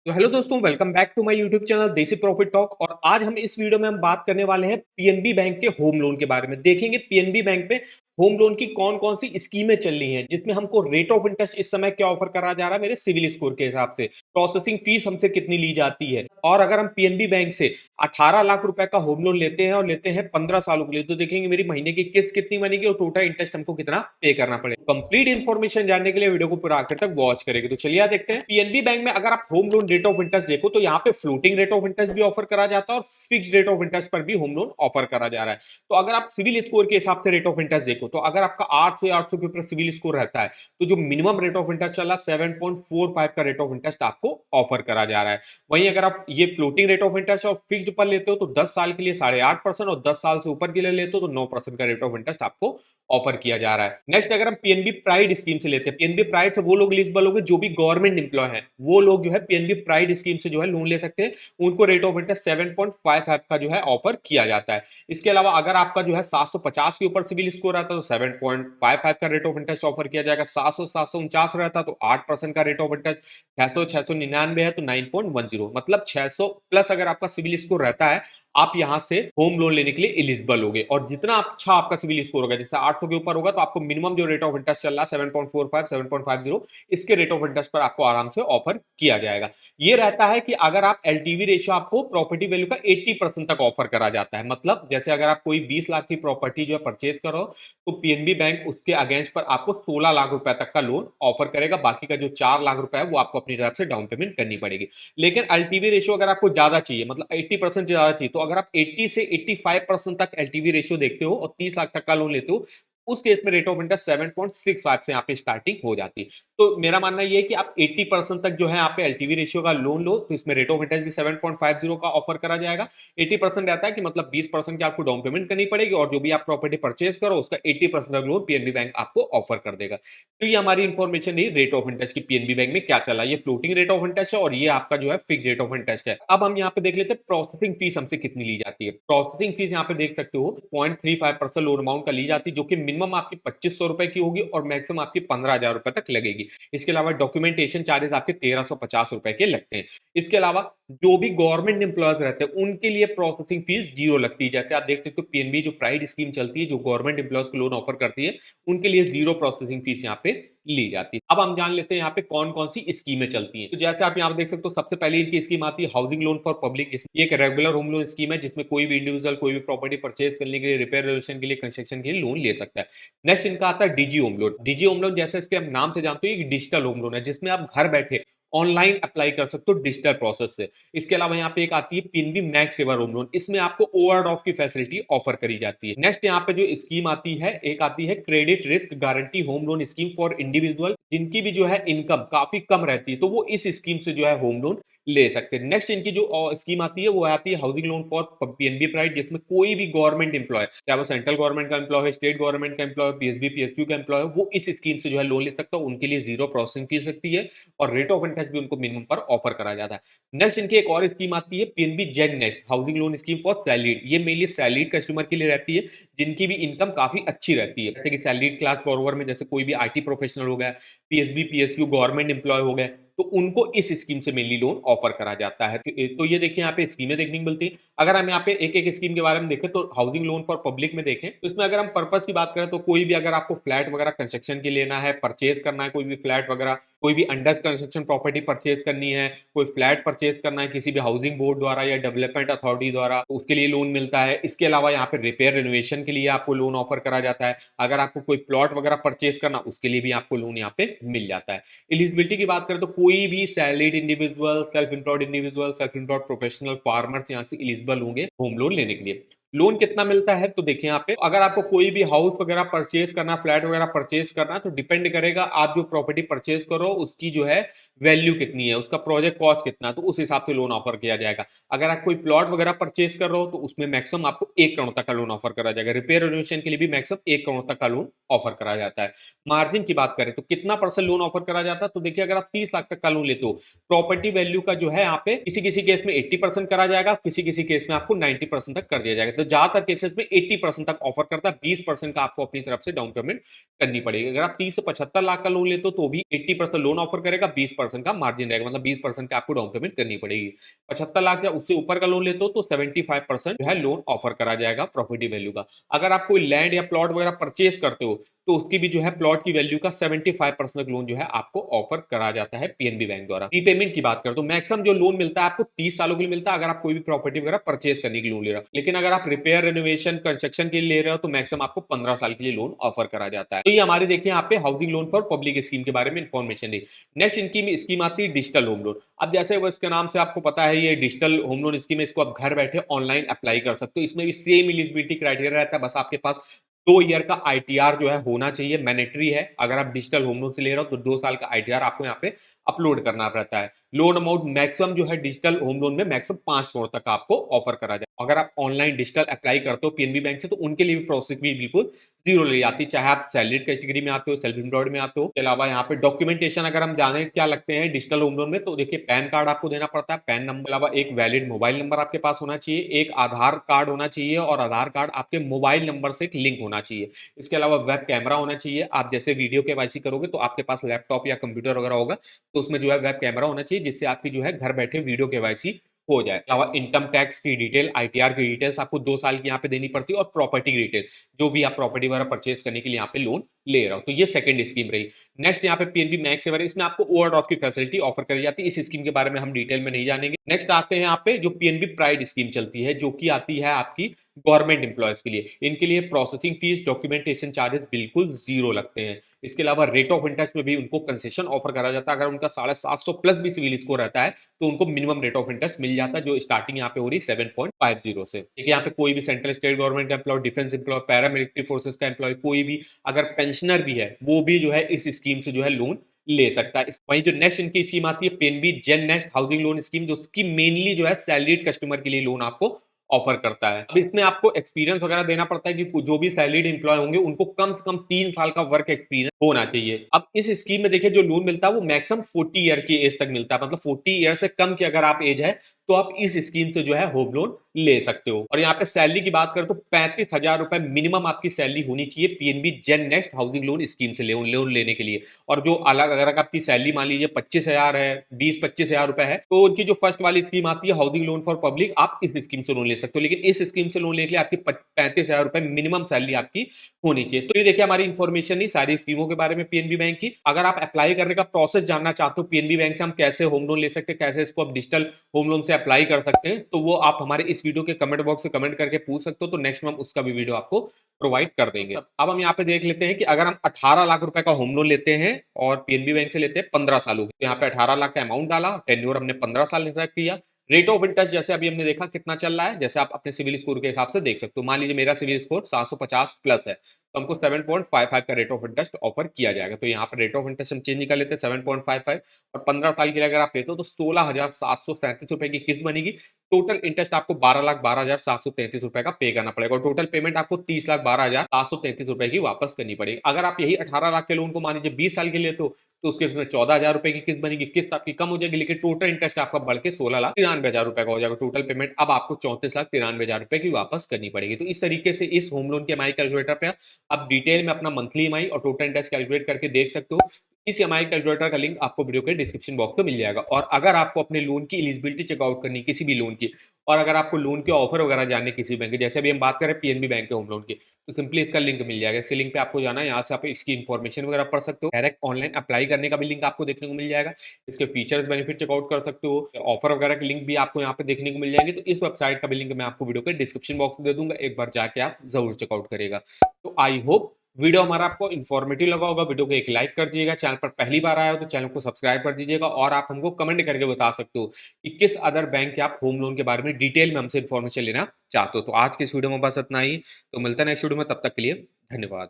तो हेलो दोस्तों, welcome back to my YouTube channel Desi profit talk. और आज हम इस वीडियो में हम बात करने वाले हैं पीएनबी बैंक के होम लोन के बारे में। देखेंगे पीएनबी बैंक में होम लोन की कौन कौन सी स्कीमें चल रही हैं, जिसमें हमको रेट ऑफ इंटरेस्ट इस समय क्या ऑफर करा जा रहा है मेरे सिविल स्कोर के हिसाब से, प्रोसेसिंग फीस हमसे कितनी ली जाती है, और अगर हम पीएनबी बैंक से 18 लाख रुपए का होम लोन लेते हैं और लेते हैं 15 सालों के लिए, तो देखेंगे मेरी महीने की किस्त कितनी बनेगी और टोटल इंटरेस्ट हमको कितना पे करना पड़ेगा। कंप्लीट इन्फॉर्मेशन जानने के लिए वीडियो को पूरा आखिर तक वॉच करेंगे। तो चलिए देखते हैं पीएनबी बैंक में अगर आप home loan rate of interest देखो तो यहाँ पे फ्लोटिंग रेट ऑफ इंटरेस्ट भी ऑफर करा जाता है और फिक्स रेट ऑफ इंटरेस्ट पर भी होम लोन ऑफर करा जा रहा है। तो अगर आप सिविल स्कोर के हिसाब से रेट ऑफ इंटरेस्ट देखो तो अगर आपका 800 या 800 के ऊपर सिविल स्कोर रहता है तो जो मिनिमम रेट ऑफ इंटरेस्ट चला 7.45 का रेट ऑफ इंटरेस्ट आपको ऑफर करा जा रहा है। वहीं अगर आप ये फ्लोटिंग रेट ऑफ इंटरेस्ट और फिक्स्ड पर लेते हो तो 10 साल के लिए 8.5% और 10 साल से ऊपर के लिए लेते हो तो 9% का रेट ऑफ इंटरेस्ट आपको ऑफर किया जा रहा है। नेक्स्ट अगर हम पीएनबी प्राइड स्कीम से लेते हैं, पीएनबी प्राइड से वो लोग एलिजिबल होंगे जो भी गवर्नमेंट एम्प्लॉय हैं, वो लोग जो है पीएनबी प्राइड स्कीम से जो है लोन ले सकते हैं। उनको रेट ऑफ इंटरेस्ट 7.55 का जो है ऑफर किया जाता है। इसके अलावा अगर आपका जो है 750 के ऊपर सिविल स्कोर रहता है तो 7.55 का रेट ऑफ इंटरेस्ट ऑफर किया जाएगा। 700 749 रहता तो 8% का रेट ऑफ इंटरेस्ट। 600 699 है तो 9.10, मतलब 600 प्लस अगर आपका सिविल स्कोर रहता है आप यहां से होम लोन लेने के लिए एलिजिबल होगे। और जितना अच्छा आपका सिविल स्कोर होगा, जैसे 800 के ऊपर होगा तो आपको मिनिमम जो रेट ऑफ इंटरेस्ट चल रहा है 7.45 7.50, इसके रेट ऑफ इंटरेस्ट पर आपको आराम से ऑफर किया जाएगा। ये रहता है कि अगर आप एलटीवी रेशियो आपको प्रॉपर्टी वैल्यू का 80% तक ऑफर करा जाता है। मतलब जैसे अगर आप कोई 20 लाख की प्रॉपर्टी जो है परचेज करो तो पीएनबी बैंक उसके अगेंस्ट पर आपको 16 लाख रुपए तक का लोन ऑफर करेगा। बाकी का जो 4 लाख रुपए है वो आपको अपनी तरफ से डाउन पेमेंट करनी पड़ेगी। लेकिन एलटीवी रेशियो अगर आपको ज्यादा चाहिए, मतलब 80% ज्यादा चाहिए, तो अगर आप 80 से 85% तक एलटीवी रेशियो देखते हो और 30 लाख तक का लोन लेते हो, उस केस में रेट ऑफ इंटरेस्ट 7.65 से यहाँ पे स्टार्टिंग हो जाती है। तो मेरा मानना यह है कि आप 80% तक जो है यहाँ पे एलटीवी रेशियो का लोन लो तो इसमें रेट ऑफ इंटरेस्ट भी 7.50 का ऑफर करा जाएगा। 80% रहता है कि मतलब 20% की आपको डाउन पेमेंट करनी पड़ेगी और जो भी आप प्रॉपर्टी परचेज करो उसका 80% तक लोन पीएनबी बैंक आपको ऑफर कर देगा। तो ये हमारी इंफॉर्मेशन रही रेट ऑफ इंटरेस्ट की पीएनबी बैंक में क्या चला। ये फ्लोटिंग रेट ऑफ इंटरेस्ट है और ये आपका जो है फिक्स रेट ऑफ इंटरेस्ट है। अब हम यहाँ पे देख लेते हैं प्रोसेसिंग फीस हमसे कितनी ली जाती है। प्रोसेसिंग फीस यहाँ पे देख सकते हो 0.35% लोन अमाउंट का ली जाती है, जो कि मिनिमम आपकी 2500 रुपए की होगी और मैक्सिमम आपकी 15,000 रुपए तक लगेगी। इसके अलावा डॉक्यूमेंटेशन चार्जेस आपके 1350 रुपए के लगते हैं। इसके अलावा जो भी गवर्नमेंट एम्प्लॉयज रहते हैं उनके लिए प्रोसेसिंग फीस जीरो लगती है। जैसे आप देख सकते हो पीएनबी जो प्राइड स्कीम चलती है, जो गवर्नमेंट एम्प्लॉयज को लोन ऑफर करती है, उनके लिए जीरो प्रोसेसिंग फीस यहाँ पे ली जाती है। अब हम जान लेते हैं यहाँ पे कौन कौन सी स्कीमें चलती हैं। तो जैसे आप यहाँ पे देख सकते हो सबसे पहले इनकी स्कीम आती है हाउसिंग लोन फॉर पब्लिक, जिसमें एक रेगुलर होम लोन स्कीम है जिसमें कोई भी इंडिविजुअल कोई भी प्रॉपर्टी परचेज करने के लिए, रिपेयर रेनोवेशन के लिए, कंस्ट्रक्शन के लिए लोन ले सकता है। नेक्स्ट इनका आता है DG home loan. DG home loan जैसे इसके नाम से जानते हो एक डिजिटल होम लोन है जिसमें आप घर बैठे ऑनलाइन अप्लाई कर सकते हो डिजिटल प्रोसेस से। इसके अलावा यहाँ पे एक आती है PNB max saver home loan, इसमें आपको ओवरड्राफ्ट की फैसिलिटी ऑफर करी जाती है। नेक्स्ट यहाँ पे जो स्कीम आती है एक आती है credit risk guarantee home loan scheme for individual, जिनकी भी जो है इनकम काफी कम रहती है तो वो इस स्कीम से जो है होम लोन ले सकते हैं। नेक्स्ट इनकी जो स्कीम आती है वो आती है housing loan for PNB pride, जिसमें कोई भी गवर्नमेंट एम्प्लॉय, चाहे वो सेंट्रल गवर्नमेंट का एम्प्लॉय है, स्टेट गवर्नमेंट का एम्प्लॉय, पीएसबी पीएसयू का एम्प्लॉय है, वो इस स्कीम से जो है लोन ले सकता है। उनके लिए जीरो प्रोसेसिंग फीस लगती है और रेट ऑफ इंटरेस्ट भी उनको मिनिमम पर ऑफर करा जाता है। नेक्स्ट इनकी एक और स्कीम आती है PNB gen next housing loan scheme for salaried. ये मेनली सैलरीड कस्टमर के लिए रहती है जिनकी भी इनकम काफी अच्छी रहती है, जैसे कि सैलरीड क्लास बोरोवर में जैसे कोई भी आईटी प्रोफेशनल हो गया, पीएसबी पीएसयू गवर्नमेंट एम्प्लॉय हो गए, तो उनको इस स्कीम से मेनली लोन ऑफर करा जाता है। तो ये देखिए यहाँ पे स्कीमें देखने को मिलती है। अगर हम यहाँ पे एक एक स्कीम के बारे में देखें तो हाउसिंग लोन फॉर पब्लिक में देखें तो इसमें अगर हम पर्पस की बात करें तो कोई भी अगर आपको फ्लैट वगैरह कंस्ट्रक्शन के लेना है, परचेज करना है, कोई भी फ्लैट वगैरह, कोई भी अंडर कंस्ट्रक्शन प्रॉपर्टी परचेज करनी है, कोई फ्लैट परचेज करना है किसी भी हाउसिंग बोर्ड द्वारा या डेवलपमेंट अथॉरिटी द्वारा, तो उसके लिए लोन मिलता है। इसके अलावा यहाँ पे रिपेयर रिनोवेशन के लिए आपको लोन ऑफर करा जाता है। अगर आपको कोई प्लॉट वगैरह परचेज करना उसके लिए भी आपको लोन यहाँ पे मिल जाता है। एलिजिबिलिटी की बात करें तो कोई भी salaried individual, self employed individual, self employed professional, farmers यहाँ से एलिजिबल होंगे होम लोन लेने के लिए। लोन कितना मिलता है तो देखिए यहाँ पे अगर आपको कोई भी हाउस वगैरह परचेज करना, फ्लैट वगैरह परचेज करना, तो डिपेंड करेगा आप जो प्रॉपर्टी परचेज करो उसकी जो है वैल्यू कितनी है, उसका प्रोजेक्ट कॉस्ट कितना, तो उस हिसाब से लोन ऑफर किया जाएगा। अगर आप कोई प्लॉट वगैरह परचेज कर रहे हो तो उसमें मैक्सिमम आपको 1 करोड़ तक का लोन ऑफर करा जाएगा। रिपेयर रिनोवेशन के लिए भी मैक्सिमम 1 करोड़ तक का लोन ऑफर करा जाता है। मार्जिन की बात करें तो कितना परसेंट लोन ऑफर करा जाता है तो देखिए अगर आप 30 लाख तक का लोन लेते हो, प्रॉपर्टी वैल्यू का जो है यहाँ पे किसी किसी केस में 80% करा जाएगा, किसी किसी केस में आपको 90% तक कर दिया जाएगा। तो ज्यादातर केसेस में 80% तक ऑफर करता है, 20% का आपको अपनी तरफ से डाउन पेमेंट करनी पड़ेगी। अगर आप 30 से 75 लाख का लोन लेते हो तो भी 80% लोन ऑफर करेगा, 20% का मार्जिन रहेगा, मतलब 20% का आपको डाउन पेमेंट करनी पड़ेगी। 75 लाख या उससे ऊपर का लोन लेते हो तो 75% जो है लोन ऑफर करा जाएगा प्रॉपर्टी वैल्यू का। अगर आप कोई लैंड या प्लॉट वगैरह परचेस करते हो तो उसकी भी जो है प्लॉट की वैल्यू का 75% लोन जो है आपको ऑफर करा जाता है पीएनबी बैंक द्वारा। रीपेमेंट की बात करें तो मैक्सिमम जो लोन मिलता है आपको 30 सालों के लिए मिलता है, अगर आप कोई भी प्रॉपर्टी वगैरह परचेस करने के लिए लोन ले रहे हो। लेकिन अगर आप रिपेयर, रेनोवेशन, कंस्ट्रक्शन के लिए ले रहे हो तो मैक्सिमम आपको 15 साल के लिए लोन ऑफर करा जाता है। तो ये हमारे देखिए यहाँ पे housing loan for public scheme के बारे में इंफॉर्मेशन दी। नेक्स्ट इनकी स्कीम आती है डिजिटल होम लोन। अब जैसे वो इसके नाम से आपको पता है ये डिजिटल होम लोन स्कीम है, इसको आप घर बैठे ऑनलाइन अप्लाई कर सकते हो। इसमें भी सेम एलिजिबिलिटी क्राइटेरिया रहता है, बस आपके पास 2 ईयर का आईटीआर जो है होना चाहिए, मैंडेटरी है। अगर आप डिजिटल होम लोन से ले रहे हो तो 2 साल का आईटीआर आपको यहाँ पे अपलोड करना रहता है। लोन अमाउंट मैक्सिमम जो है डिजिटल होम लोन में मैक्सिमम 5 करोड़ तक आपको ऑफर करा जाए। अगर आप ऑनलाइन डिजिटल अप्लाई करते हो पीएनबी बैंक से तो उनके लिए भी प्रोसेस भी बिल्कुल जीरो ले जाती है, चाहे आप सैलरीड कैटेगरी में आते हो, सेल्फ एम्प्लॉयड में आते हो। इसके अलावा यहाँ पे डॉक्यूमेंटेशन अगर हम जाने क्या लगते हैं डिजिटल होम लोन में तो देखिए पैन कार्ड आपको देना पड़ता है, पैन नंबर, अलावा एक वैलिड मोबाइल नंबर आपके पास होना चाहिए, एक आधार कार्ड होना चाहिए और आधार कार्ड आपके मोबाइल नंबर से एक लिंक होना चाहिए। इसके अलावा वेब कैमरा होना चाहिए। आप जैसे वीडियो केवाईसी करोगे तो आपके पास लैपटॉप या कंप्यूटर वगैरह होगा तो उसमें जो है वेब कैमरा होना चाहिए, जिससे आपकी जो है घर बैठे वीडियो केवाईसी हो जाए। अलावा इनकम टैक्स की डिटेल, आईटीआर की डिटेल्स आपको 2 साल की यहाँ पे देनी पड़ती है और प्रॉपर्टी की डिटेल, जो भी आप प्रॉपर्टी वगैरह परचेस करने के लिए यहाँ पे लोन ले रहा हो। तो ये सेकंड स्कीम रही। नेक्स्ट यहाँ पे पीएनबी मैक्स सेवर, इसमें आपको ओवरड्राफ्ट की फैसिलिटी ऑफर करी जाती है। इस स्कीम के बारे में हम डिटेल में नहीं जानेंगे। नेक्स्ट आते हैं यहाँ पे जो पीएनबी प्राइड स्कीम चलती है, जो कि आती है आपकी गवर्नमेंट एम्प्लॉयज के लिए। इनके लिए प्रोसेसिंग फीस, डॉक्यूमेंटेशन चार्जेस बिल्कुल जीरो लगते हैं। इसके अलावा रेट ऑफ इंटरेस्ट में भी उनको कंसेशन ऑफर करा जाता है। अगर उनका 750 प्लस भी सिविल स्कोर रहता है तो उनको मिनिमम रेट ऑफ इंटरेस्ट मिल जाता है, जो स्टार्टिंग यहाँ पे हो रही 7.50 से। देखिए यहाँ पे कोई भी सेंट्रल स्टेट गवर्नमेंट का employ, defence employ, paramilitary forces का एम्प्लॉय, कोई भी अगर पेंशनर भी है वो भी जो है इस स्कीम से जो है लोन ले सकता है। वहीं जो नेक्स्ट इनकी स्कीम आती है PNB gen next housing loan scheme, जो की मेनली जो है सैलरीड कस्टमर के लिए लोन आपको ऑफर करता है। अब इसमें आपको एक्सपीरियंस वगैरह देना पड़ता है कि जो भी सैलरीड एम्प्लॉय होंगे उनको कम से कम 3 साल का वर्क एक्सपीरियंस होना चाहिए। अब इस स्कीम में देखिए जो लोन मिलता है वो मैक्सिमम 40 ईयर की एज तक मिलता है, मतलब 40 ईयर से कम की अगर आप एज है तो आप इस स्कीम से जो है होम लोन ले सकते हो। और यहाँ पे सैलरी की बात करें तो 35,000 रुपए मिनिमम आपकी सैलरी होनी चाहिए PNB gen next housing loan scheme से लोन लेने के लिए। और जो अलग अगर आपकी सैलरी मान लीजिए 25,000 है, 20-25,000 रुपए है, तो उनकी जो फर्स्ट वाली स्कीम आती है हाउसिंग लोन फॉर पब्लिक, आप इस स्कीम से लोन ले सकते हो। लेकिन इस स्कीम से लोन लेने के लिए आपकी 35,000 रुपए मिनिमम सैलरी आपकी होनी चाहिए। तो ये देखिए हमारी इंफॉर्मेशन नहीं सारी स्कीमों के बारे में पीएनबी बैंक की। अगर आप अप्लाई करने का प्रोसेस जानना चाहते हो पीएनबी बैंक से हम कैसे होम लोन ले सकते हैं, कैसे इसको आप डिजिटल होम लोन से अप्लाई कर सकते हैं, तो वो आप हमारे इस वीडियो के कमेंट बॉक्स से कमेंट करके पूछ सकते हो। तो नेक्स्ट में हम उसका भी वीडियो आपको प्रोवाइड कर देंगे। अब हम यहाँ पे देख लेते हैं कि अगर हम 18 लाख रुपए का होम लोन लेते हैं और पीएनबी बैंक से लेते हैं 15 सालों की, तो यहाँ पे 18 लाख का अमाउंट डाला, टेन्योर हमने 15 साल तक किया। रेट ऑफ इंटरेस्ट जैसे अभी हमने देखा कितना चल रहा है, जैसे आप अपने सिविल स्कोर के हिसाब से देख सकते हो। मान लीजिए मेरा सिविल स्कोर 750 प्लस है तो हमको 7.55 का रेट ऑफ इंटरेस्ट ऑफर किया जाएगा। तो यहाँ पर रेट ऑफ इंटरेस्ट हम चेंज कर लेते हैं 7.55 और 15 साल के लिए अगर आप लेते हो तो 16,737 रुपए की किस्त बनेगी। टोटल इंटरेस्ट आपको 12,12,733 रुपए का पे करना पड़ेगा और टोटल पेमेंट आपको 30,12,733 रुपए की वापस करनी पड़ेगी। अगर आप यही 18 लाख के लोन को मान लीजिए 20 साल के लिए तो उसके उसमें 14,000 रुपए की किस्त बनेगी। किस्त आपकी कम हो जाएगी लेकिन टोटल इंटरेस्ट आपका बढ़ के 16,93,000 रुपए का हो जाएगा। टोटल पेमेंट अब आपको 34,93,000 रुपए की वापस करनी पड़ेगी। तो इस तरीके से इस होम लोन के EMI कैलकुलेटर पे आप डिटेल में अपना मंथली EMI और टोटल इंटरेस्ट कैलकुलेट करके देख सकते हो। इस EMI कैलकुलेटर का लिंक आपको वीडियो के डिस्क्रिप्शन बॉक्स में मिल जाएगा। और अगर आपको अपने लोन की एलिजिबिलिटी चेकआउट करनी किसी भी लोन की, और अगर आपको लोन के ऑफर वगैरह जानने किसी बैंक के, जैसे अभी हम बात करें पीएनबी बैंक के होम लोन की, तो सिंपली इसका लिंक मिल जाएगा। इसके लिंक पे आपको जाना है, यहाँ से आप इसकी इन्फॉर्मेशन वगैरह पढ़ सकते हो। डायरेक्ट ऑनलाइन अप्लाई करने का भी लिंक आपको देखने को मिल जाएगा। इसके फीचर्स बेनिफिट चेकआउट कर सकते हो। ऑफर वगैरह के लिंक भी आपको यहाँ पे देखने को मिल जाएंगे। तो इस वेबसाइट का भी लिंक मैं आपको वीडियो के डिस्क्रिप्शन बॉक्स में दे दूंगा, एक बार जाके आप जरूर चेकआउट करेगा। तो आई होप वीडियो हमारा आपको इन्फॉर्मेटिव लगा होगा। वीडियो को एक लाइक कर दीजिएगा, चैनल पर पहली बार आया हो तो चैनल को सब्सक्राइब कर दीजिएगा और आप हमको कमेंट करके बता सकते हो कि किस अदर बैंक के आप होम लोन के बारे में डिटेल में हमसे इन्फॉर्मेशन लेना चाहते हो। तो आज के इस वीडियो में बस इतना ही, तो मिलता है नेक्स्ट वीडियो में, तब तक के लिए धन्यवाद।